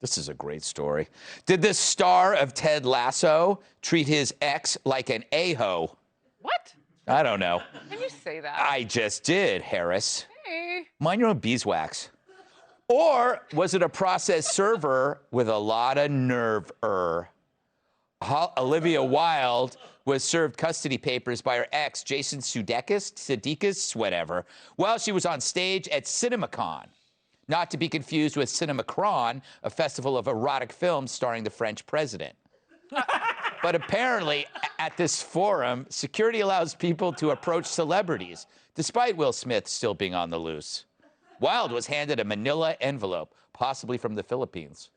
This is a great story. Did the star of Ted Lasso treat his ex like an a-ho? What? I don't know. Can you say that? I just did, Harris. Hey. Mind your own beeswax. Or was it a process server with a lot of nerve? Olivia Wilde was served custody papers by her ex, Jason Sudeikis, whatever, while she was on stage at CinemaCon. Not to be confused with CinemaCon, a festival of erotic films starring the French president. But apparently, at this forum, security allows people to approach celebrities, despite Will Smith still being on the loose. Wilde was handed a manila envelope, possibly from the Philippines.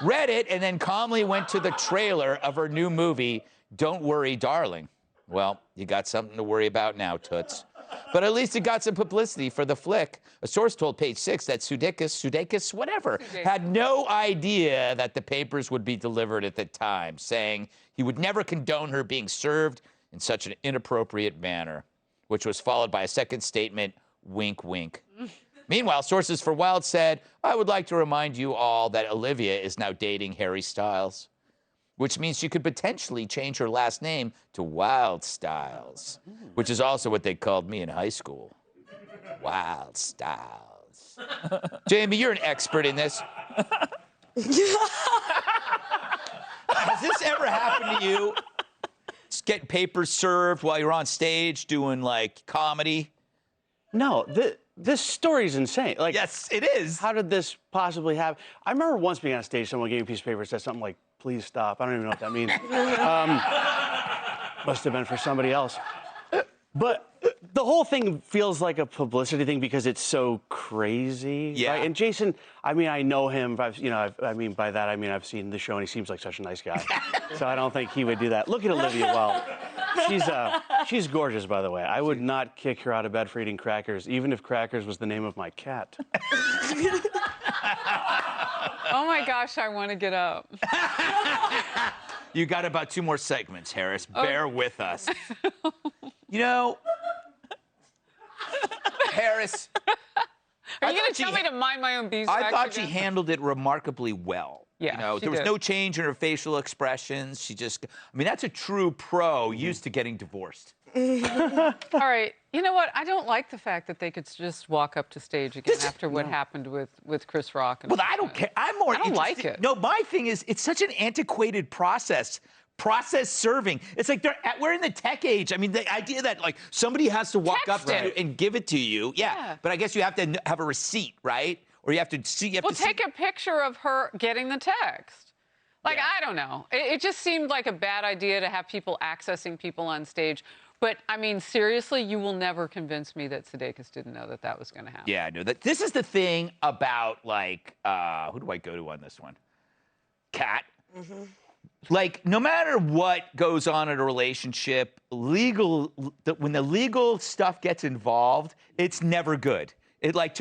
Read it, and then calmly went to the trailer of her new movie, Don't Worry, Darling. Well, you got something to worry about now, Toots. But at least it got some publicity for the flick. A source told Page Six that Sudeikis, whatever, had no idea that the papers would be delivered at the time, saying he would never condone her being served in such an inappropriate manner, which was followed by a second statement, wink, wink. Meanwhile, sources for Wilde said, I would like to remind you all that Olivia is now dating Harry Styles, which means she could potentially change her last name to Wild Styles, which is also what they called me in high school. Wild Styles. Jamie, you're an expert in this. Has this ever happened to you? Just getting papers served while you're on stage doing, like, comedy? No, this story's insane. Like, yes, it is. How did this possibly happen? I remember once being on stage, someone gave me a piece of paper that said something like, please stop. I don't even know what that means. Must have been for somebody else. But the whole thing feels like a publicity thing because it's so crazy. Yeah. Right? And Jason, I mean, I know him. By that, I mean, I've seen the show and he seems like such a nice guy. So I don't think he would do that. Look at Olivia Wilde. She's gorgeous, by the way. I would not kick her out of bed for eating crackers, even if crackers was the name of my cat. Oh my gosh, I want to get up. You got about 2 more segments, Harris. Bear with us. You know, Harris. Are you going to tell me to mind my own beeswax? I thought she handled it remarkably well. Yeah, you know, there was no change in her facial expressions. She just, I mean, that's a true pro used to getting divorced. All right. You know what? I don't like the fact that they could just walk up to stage again after what happened with Chris Rock. And I don't care. I'm more interested. I don't like it. No, my thing is, it's such an antiquated process serving. It's like we're in the tech age. I mean, the idea that like somebody has to walk up to you and give it to you. Yeah. But I guess you have to have a receipt, right? Or you have to see. Take a picture of her getting the text. Like, I don't know. It just seemed like a bad idea to have people accessing people on stage. But, I mean, seriously, you will never convince me that Sudeikis didn't know that that was going to happen. Yeah, no. This is the thing about, like, who do I go to on this one? Kat. Mm-hmm. Like, no matter what goes on in a relationship, when the legal stuff gets involved, it's never good. It's like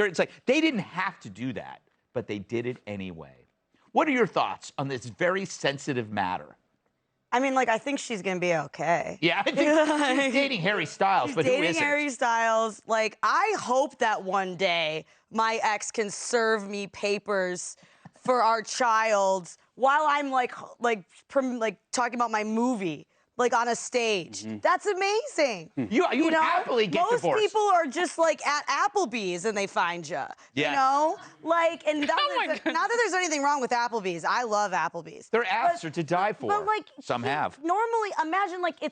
they didn't have to do that, but they did it anyway. What are your thoughts on this very sensitive matter? I mean, like, I think she's gonna be okay. Yeah, I think she's dating Harry Styles, but who isn't? Dating Harry Styles. Like, I hope that one day my ex can serve me papers for our child while I'm like talking about my movie, like on a stage. Mm-hmm. That's amazing. You would happily get divorced. Most people are just like at Applebee's and they find you. Yeah. You know, like, and not that there's anything wrong with Applebee's. I love Applebee's. Their apps are to die for. But like, some have. Normally, imagine like I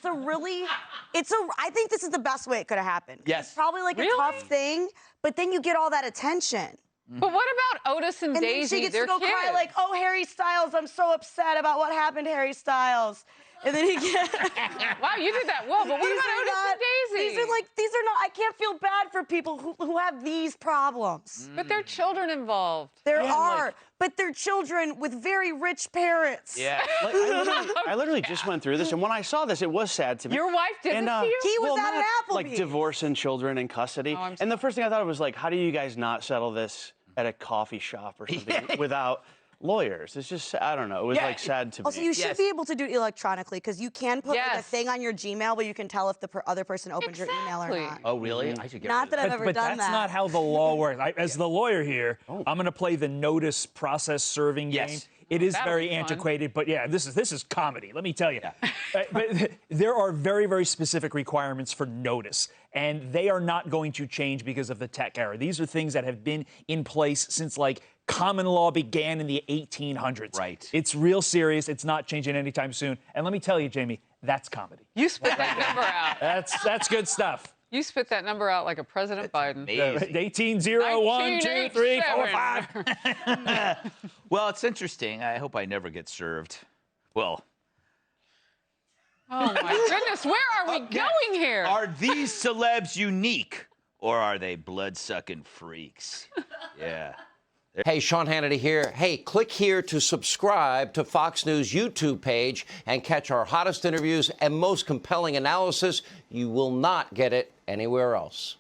think this is the best way it could have happened. Yes. It's probably like a tough thing, but then you get all that attention. But what about Otis and Daisy? And then she gets to go kids. cry like, oh, Harry Styles, I'm so upset about what happened to Harry Styles. And then he gets... Wow, you did that well, but what about Otis and Daisy? These are not, I can't feel bad for people who have these problems. But there are children involved. There are, but they're children with very rich parents. Yeah. Like, I literally just went through this, and when I saw this, it was sad to me. Your wife did this to you? He was at an Applebee's. Like divorce and children in custody. Oh, and the first thing I thought was like, how do you guys not settle this at a coffee shop or something without lawyers. It's just, I don't know. It was like sad to me. Also, you should be able to do it electronically because you can put like a Yes. thing on your Gmail where you can tell if the other person opened your email or not. Oh, really? I should get Not rid that of I've ever But done that's that. not how the law works. As the lawyer here, I'm going to play the notice process serving Yes. game. It is That'll very be fun. antiquated, but yeah, this is comedy. Let me tell you. But there are very, very specific requirements for notice, and they are not going to change because of the tech era. These are things that have been in place since like common law began in the 1800s. Right. It's real serious. It's not changing anytime soon. And let me tell you, Jamie, that's comedy. You spit that number out. That's good stuff. You spit that number out like a President Biden. Amazing. 1801, 2, 3, 4, 5. Well, it's interesting. I hope I never get served. Well, Oh my goodness, where are we going here? are these celebs unique or are they blood-sucking freaks? Yeah. Hey, Sean Hannity here. Hey, click here to subscribe to Fox News YouTube page and catch our hottest interviews and most compelling analysis. You will not get it anywhere else.